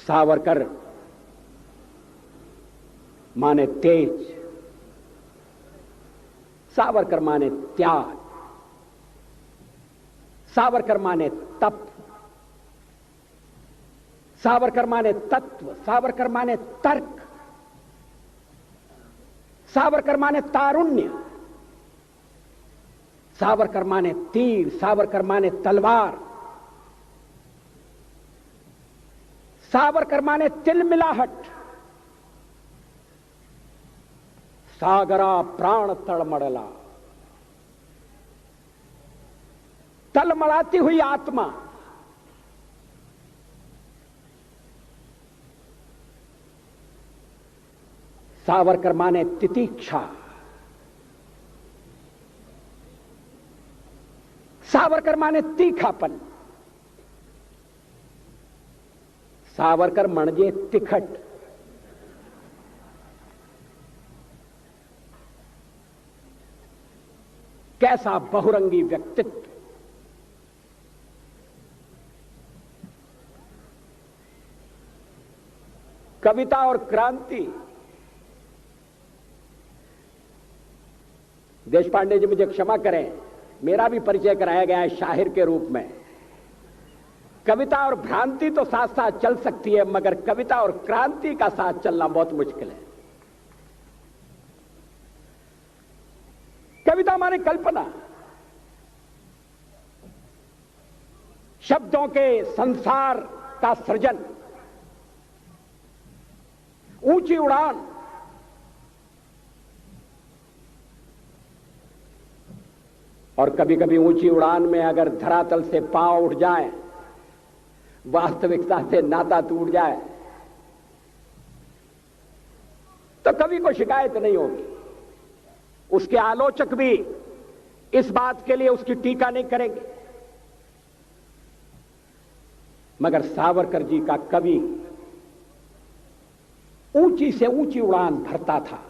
सावरकर माने तेज, सावरकर माने त्याग, सावरकर माने तप, सावरकर माने तत्व, सावरकर माने तर्क, सावरकर माने तारुण्य, सावरकर माने तीर, सावरकर माने तलवार, सावरकर माने तिलमिलाहट। सागरा प्राण तड़मड़ला, तलमड़ाती हुई आत्मा। सावरकर माने तितीक्षा, सावरकर माने तीखापन, सावरकर म्हणजे तिखट। कैसा बहुरंगी व्यक्तित्व। कविता और क्रांति। देशपांडे जी मुझे क्षमा करें, मेरा भी परिचय कराया गया है शाहिर के रूप में। कविता और भ्रांति तो साथ साथ चल सकती है, मगर कविता और क्रांति का साथ चलना बहुत मुश्किल है। कविता माने कल्पना, शब्दों के संसार का सृजन, ऊंची उड़ान। और कभी कभी ऊंची उड़ान में अगर धरातल से पांव उठ जाए, वास्तविकता से नाता टूट जाए, तो कभी कोई शिकायत नहीं होगी। उसके आलोचक भी इस बात के लिए उसकी टीका नहीं करेंगे। मगर सावरकर जी का कवि ऊंची से ऊंची उड़ान भरता था।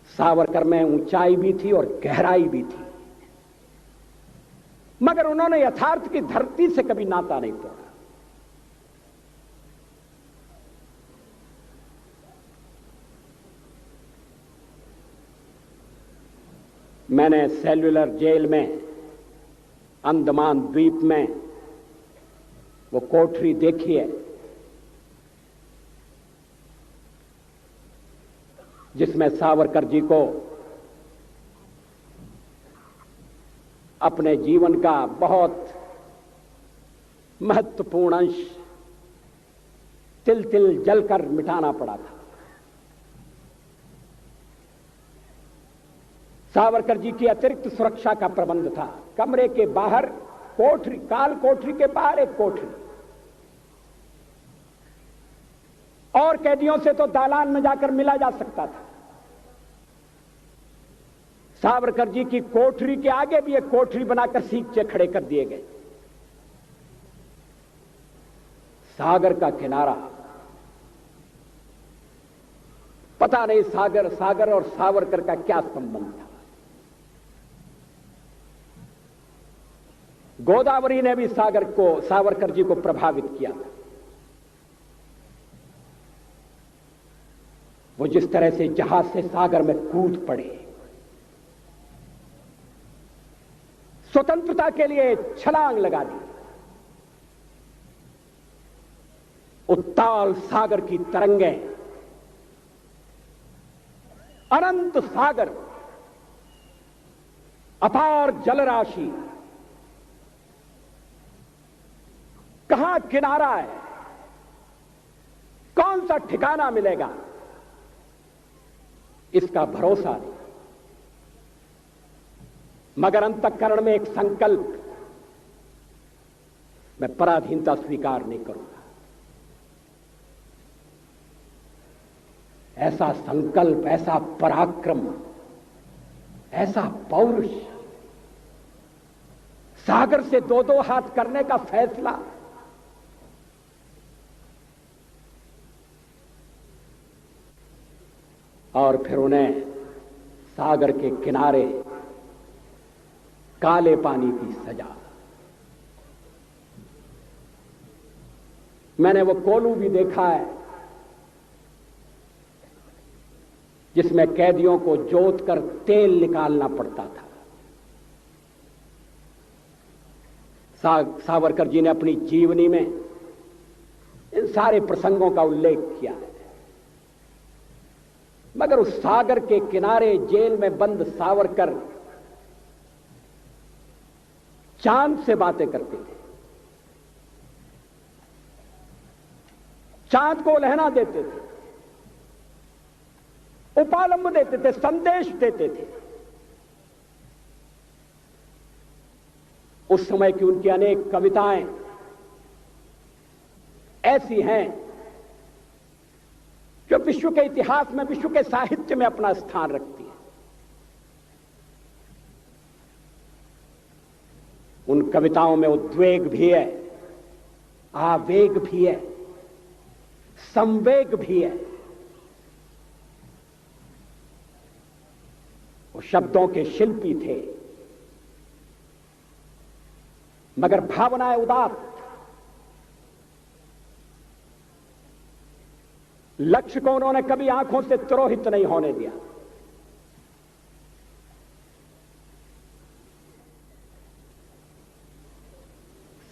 सावरकर में ऊंचाई भी थी और गहराई भी थी, मगर उन्होंने यथार्थ की धरती से कभी नाता नहीं तोड़ा। मैंने सेल्युलर जेल में, अंडमान द्वीप में वो कोठरी देखी है जिसमें सावरकर जी को अपने जीवन का बहुत महत्वपूर्ण अंश तिल तिल जलकर मिटाना पड़ा था। सावरकर जी की अतिरिक्त सुरक्षा का प्रबंध था। कमरे के बाहर कोठरी, काल कोठरी के बाहर एक कोठरी, और कैदियों से तो दालान में जाकर मिला जा सकता था। सावरकर जी की कोठरी के आगे भी एक कोठरी बनाकर सींचे खड़े कर दिए गए। सागर का किनारा, पता नहीं सागर और सावरकर का क्या संबंध था। गोदावरी ने भी सावरकर जी को प्रभावित किया था। वो जिस तरह से जहाज से सागर में कूद पड़े, स्वतंत्रता के लिए छलांग लगा दी। उत्ताल सागर की तरंगें, अनंत सागर, अपार जलराशि, कहां किनारा है, कौन सा ठिकाना मिलेगा, इसका भरोसा नहीं। मगर अंतःकरण में एक संकल्प, मैं पराधीनता स्वीकार नहीं करूंगा। ऐसा संकल्प, ऐसा पराक्रम, ऐसा पौरुष, सागर से दो दो हाथ करने का फैसला। और फिर उन्हें सागर के किनारे काले पानी की सजा। मैंने वो कोलू भी देखा है जिसमें कैदियों को जोत कर तेल निकालना पड़ता था। सावरकर जी ने अपनी जीवनी में इन सारे प्रसंगों का उल्लेख किया है, मगर उस सागर के किनारे जेल में बंद सावरकर चांद से बातें करते थे, चांद को लहना देते थे, उपालंब देते थे, संदेश देते थे। उस समय की उनकी अनेक कविताएं ऐसी हैं जो विश्व के इतिहास में, विश्व के साहित्य में अपना स्थान रखती है। उन कविताओं में उद्वेग भी है, आवेग भी है, संवेग भी है। वो शब्दों के शिल्पी थे, मगर भावनाएं उदात्त। लक्ष्य को उन्होंने कभी आंखों से तिरोहित नहीं होने दिया।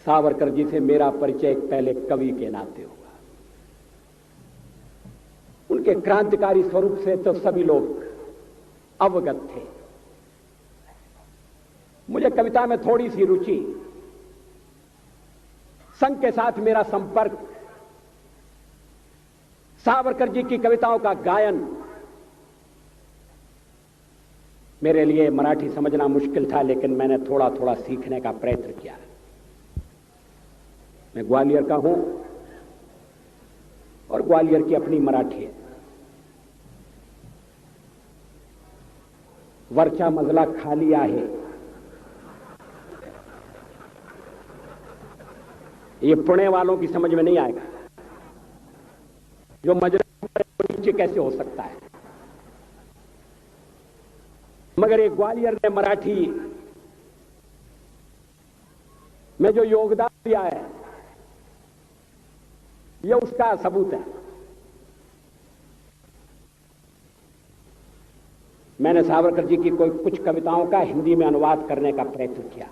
सावरकर जी से मेरा परिचय एक पहले कवि के नाते हुआ। उनके क्रांतिकारी स्वरूप से तो सभी लोग अवगत थे। मुझे कविता में थोड़ी सी रुचि, संघ के साथ मेरा संपर्क, सावरकर जी की कविताओं का गायन मेरे लिए मराठी समझना मुश्किल था, लेकिन मैंने थोड़ा थोड़ा सीखने का प्रयत्न किया। मैं ग्वालियर का हूं और ग्वालियर की अपनी मराठी है। वरचा मजला खाली आहे, ये पुणे वालों की समझ में नहीं आएगा। जो मजला नीचे कैसे हो सकता है, मगर ये ग्वालियर ने मराठी में जो योगदान दिया है, यह उसका सबूत है। मैंने सावरकर जी की कुछ कविताओं का हिंदी में अनुवाद करने का प्रयत्न किया।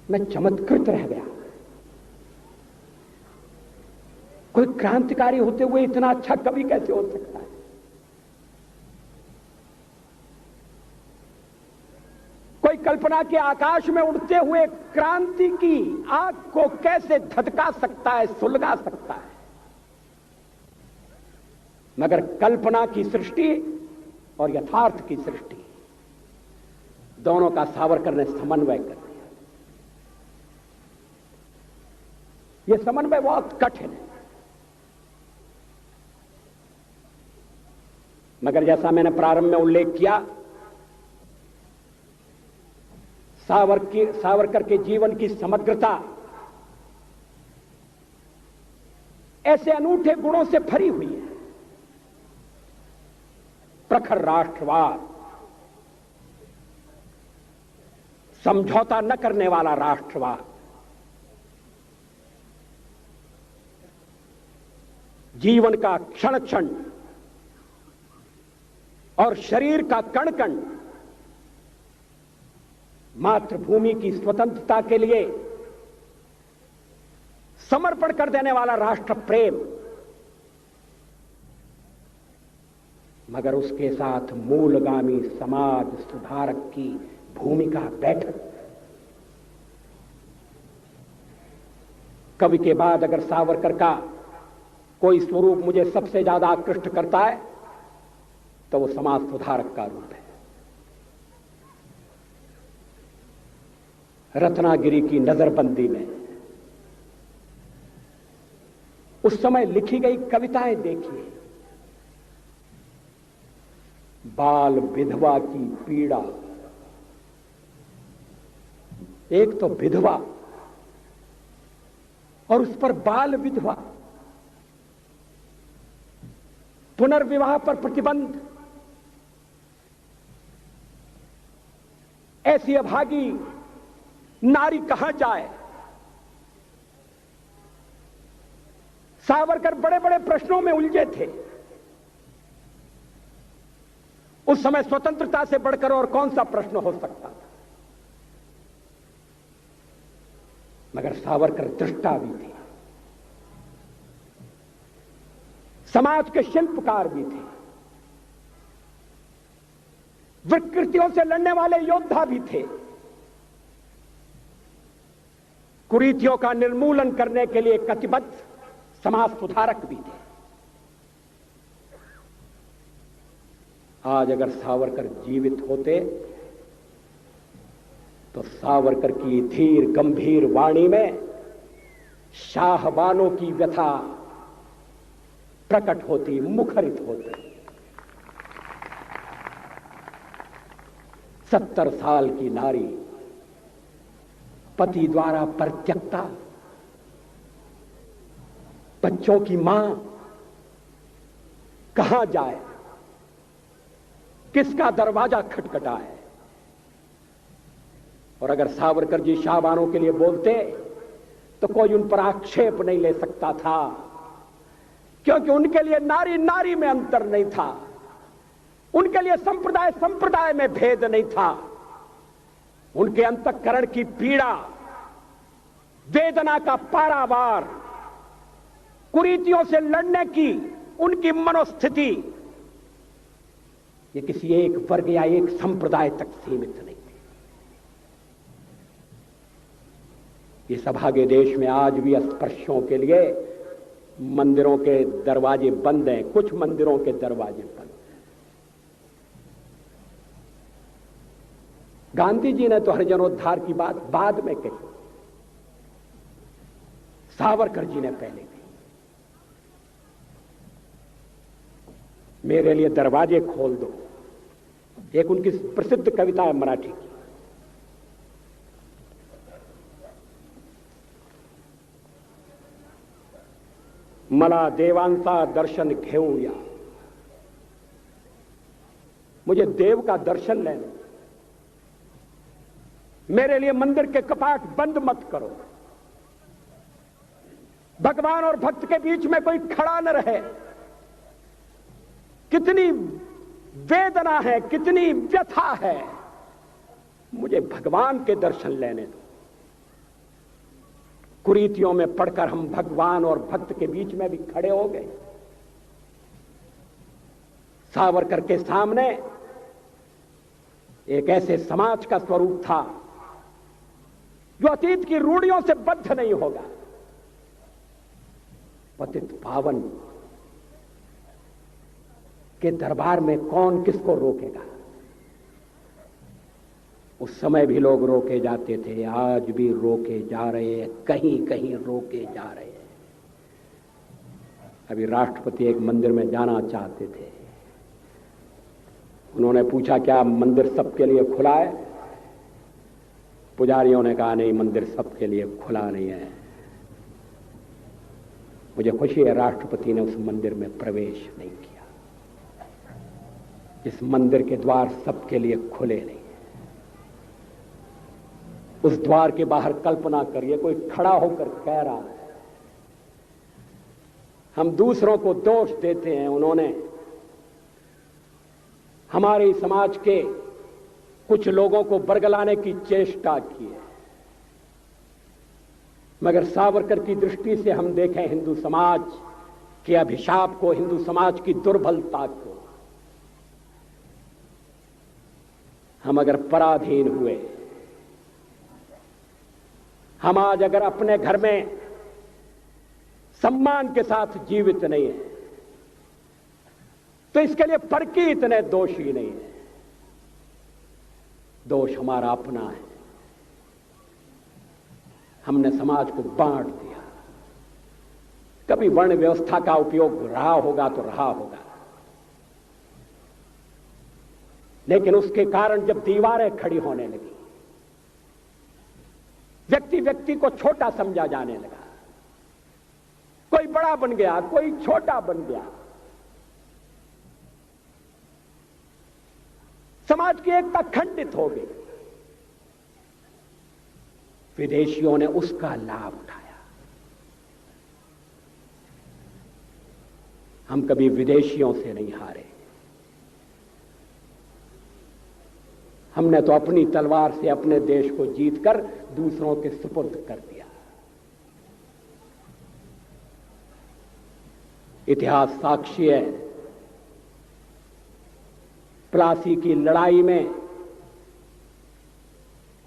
मैं चमत्कृत रह गया। कोई क्रांतिकारी होते हुए इतना अच्छा कवि कैसे हो सकता है? कोई कल्पना के आकाश में उड़ते हुए क्रांति की आग को कैसे धधका सकता है, सुलगा सकता है? मगर कल्पना की सृष्टि और यथार्थ की सृष्टि, दोनों का सावरकर ने समन्वय कर दिया। यह समन्वय बहुत कठिन है, मगर जैसा मैंने प्रारंभ में उल्लेख किया, सावरकर के जीवन की समग्रता ऐसे अनूठे गुणों से भरी हुई है। प्रखर राष्ट्रवाद, समझौता न करने वाला राष्ट्रवाद, जीवन का क्षण क्षण और शरीर का कण कण मातृभूमि की स्वतंत्रता के लिए समर्पण कर देने वाला राष्ट्र प्रेम, मगर उसके साथ मूलगामी समाज सुधारक की भूमिका बैठक। कवि के बाद अगर सावरकर का कोई स्वरूप मुझे सबसे ज्यादा आकृष्ट करता है तो वो समाज सुधारक का रूप है। रत्नागिरी की नजरबंदी में उस समय लिखी गई कविताएं देखिए। बाल विधवा की पीड़ा, एक तो विधवा और उस पर बाल विधवा, पुनर्विवाह पर प्रतिबंध, ऐसी अभागी नारी कहां जाए सावरकर बड़े बड़े प्रश्नों में उलझे थे। उस समय स्वतंत्रता से बढ़कर और कौन सा प्रश्न हो सकता था। मगर सावरकर दृष्टा भी थे, समाज के शिल्पकार भी थे, विकृतियों से लड़ने वाले योद्धा भी थे, कुरीतियों का निर्मूलन करने के लिए कटिबद्ध समाज सुधारक भी थे। आज अगर सावरकर जीवित होते तो सावरकर की धीर गंभीर वाणी में शाहबानों की व्यथा प्रकट होती, मुखरित होती। 70 साल की नारी, पति द्वारा परित्यक्ता, बच्चों की मां, कहां जाए, किसका दरवाजा खटखटाए। और अगर सावरकर जी शाहबानों के लिए बोलते तो कोई उन पर आक्षेप नहीं ले सकता था, क्योंकि उनके लिए नारी नारी में अंतर नहीं था, उनके लिए संप्रदाय संप्रदाय में भेद नहीं था। उनके अंतःकरण की पीड़ा, वेदना का पारावार, कुरीतियों से लड़ने की उनकी मनोस्थिति, ये किसी एक वर्ग या एक संप्रदाय तक सीमित नहीं थी। इस अभागे देश में आज भी अस्पृश्यों के लिए मंदिरों के दरवाजे बंद हैं, कुछ मंदिरों के दरवाजे बंद हैं। गांधी जी ने तो हरिजनोद्धार की बात बाद में कही, सावरकर जी ने पहले कही। मेरे लिए दरवाजे खोल दो, एक उनकी प्रसिद्ध कविता है मराठी की। मला देवांचा दर्शन घेऊया, मुझे देव का दर्शन लेने, मेरे लिए मंदिर के कपाट बंद मत करो, भगवान और भक्त के बीच में कोई खड़ा न रहे। कितनी वेदना है, कितनी व्यथा है, मुझे भगवान के दर्शन लेने दो। कुरीतियों में पड़कर हम भगवान और भक्त के बीच में भी खड़े हो गए। सावरकर के सामने एक ऐसे समाज का स्वरूप था जो अतीत की रूढ़ियों से बद्ध नहीं होगा। पतित पावन के दरबार में कौन किसको रोकेगा। उस समय भी लोग रोके जाते थे, आज भी रोके जा रहे हैं, कहीं कहीं रोके जा रहे हैं। अभी राष्ट्रपति एक मंदिर में जाना चाहते थे, उन्होंने पूछा क्या मंदिर सबके लिए खुला है? पुजारियों ने कहा नहीं, मंदिर सबके लिए खुला नहीं है। मुझे खुशी है राष्ट्रपति ने उस मंदिर में प्रवेश नहीं किया। इस मंदिर के द्वार सबके लिए खुले नहीं। उस द्वार के बाहर कल्पना करिए, कोई खड़ा होकर कह रहा है। हम दूसरों को दोष देते हैं, उन्होंने हमारे समाज के कुछ लोगों को बरगलाने की चेष्टा की है, मगर सावरकर की दृष्टि से हम देखें हिंदू समाज के अभिशाप को, हिंदू समाज की दुर्बलता को, हम अगर पराधीन हुए, हम आज अगर अपने घर में सम्मान के साथ जीवित नहीं है, तो इसके लिए परकी इतने दोषी नहीं है। दोष हमारा अपना है। हमने समाज को बांट दिया। कभी वर्ण व्यवस्था का उपयोग रहा होगा तो रहा होगा, लेकिन उसके कारण जब दीवारें खड़ी होने लगी, व्यक्ति व्यक्ति को छोटा समझा जाने लगा, कोई बड़ा बन गया, कोई छोटा बन गया, समाज की एकता खंडित हो गई। विदेशियों ने उसका लाभ उठाया। हम कभी विदेशियों से नहीं हारे। हमने तो अपनी तलवार से अपने देश को जीतकर दूसरों के सुपुर्द कर दिया। इतिहास साक्षी है, प्लासी की लड़ाई में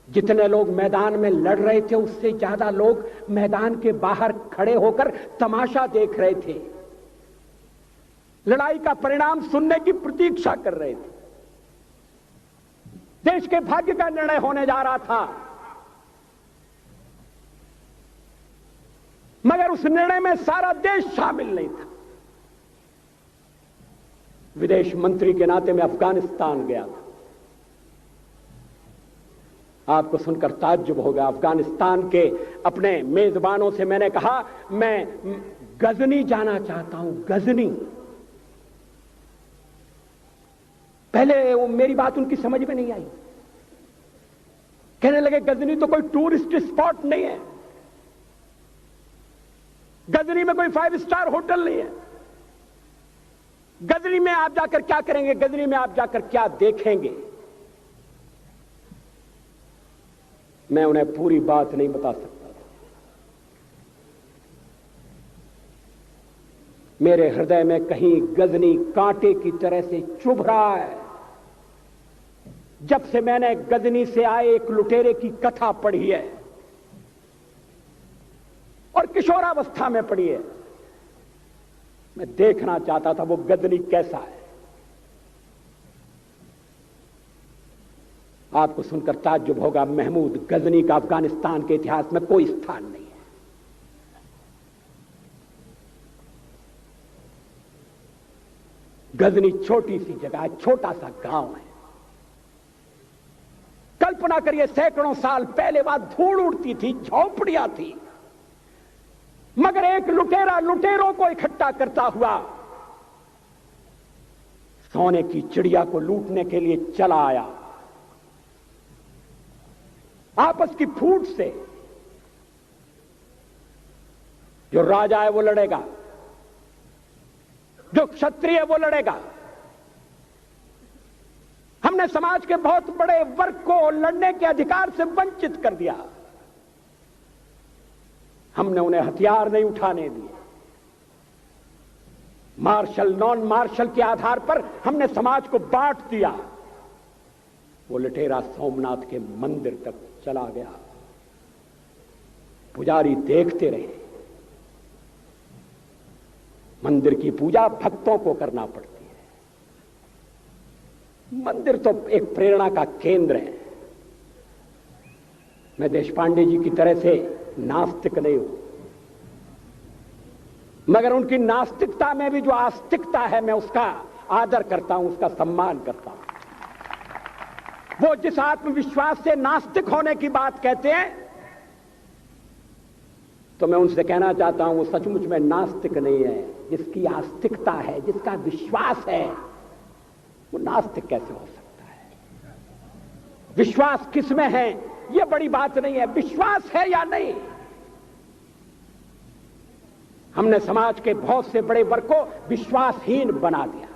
जितने लोग मैदान में लड़ रहे थे उससे ज्यादा लोग मैदान के बाहर खड़े होकर तमाशा देख रहे थे, लड़ाई का परिणाम सुनने की प्रतीक्षा कर रहे थे। देश के भाग्य का निर्णय होने जा रहा था, मगर उस निर्णय में सारा देश शामिल नहीं था। विदेश मंत्री के नाते मैं अफगानिस्तान गया था। आपको सुनकर ताज्जुब होगा, अफगानिस्तान के अपने मेजबानों से मैंने कहा मैं गजनी जाना चाहता हूं, गजनी। पहले वो मेरी बात उनकी समझ में नहीं आई, कहने लगे गजनी तो कोई टूरिस्ट स्पॉट नहीं है, गजनी में कोई 5 स्टार होटल नहीं है, गजनी में आप जाकर क्या करेंगे, गजनी में आप जाकर क्या देखेंगे। मैं उन्हें पूरी बात नहीं बता सकता था। मेरे हृदय में कहीं गजनी कांटे की तरह से चुभ रहा है। जब से मैंने गजनी से आए एक लुटेरे की कथा पढ़ी है और किशोरावस्था में पढ़ी है, मैं देखना चाहता था वो गजनी कैसा है। आपको सुनकर ताज्जुब होगा, महमूद गजनी का अफगानिस्तान के इतिहास में कोई स्थान नहीं है। गजनी छोटी सी जगह है, छोटा सा गांव है। कल्पना करिए, सैकड़ों साल पहले वहां धूल उड़ती थी, झोपड़ियां थी, मगर एक लुटेरा लुटेरों को इकट्ठा करता हुआ सोने की चिड़िया को लूटने के लिए चला आया। आपस की फूट से जो राजा है वो लड़ेगा, जो क्षत्रिय है वो लड़ेगा। हमने समाज के बहुत बड़े वर्ग को लड़ने के अधिकार से वंचित कर दिया। हमने उन्हें हथियार नहीं उठाने दिए। मार्शल नॉन मार्शल के आधार पर हमने समाज को बांट दिया। वो लुटेरा सोमनाथ के मंदिर तक चला गया। पुजारी देखते रहे। मंदिर की पूजा भक्तों को करना पड़ती है। मंदिर तो एक प्रेरणा का केंद्र है। मैं देशपांडे जी की तरह से नास्तिक नहीं हूं, मगर उनकी नास्तिकता में भी जो आस्तिकता है मैं उसका आदर करता हूं, उसका सम्मान करता हूं। वो जिस आत्मविश्वास से नास्तिक होने की बात कहते हैं, तो मैं उनसे कहना चाहता हूं वो सचमुच में नास्तिक नहीं है। जिसकी आस्तिकता है, जिसका विश्वास है, वो नास्तिक कैसे हो सकता है? विश्वास किसमें है ये बड़ी बात नहीं है, विश्वास है या नहीं। हमने समाज के बहुत से बड़े वर्ग को विश्वासहीन बना दिया।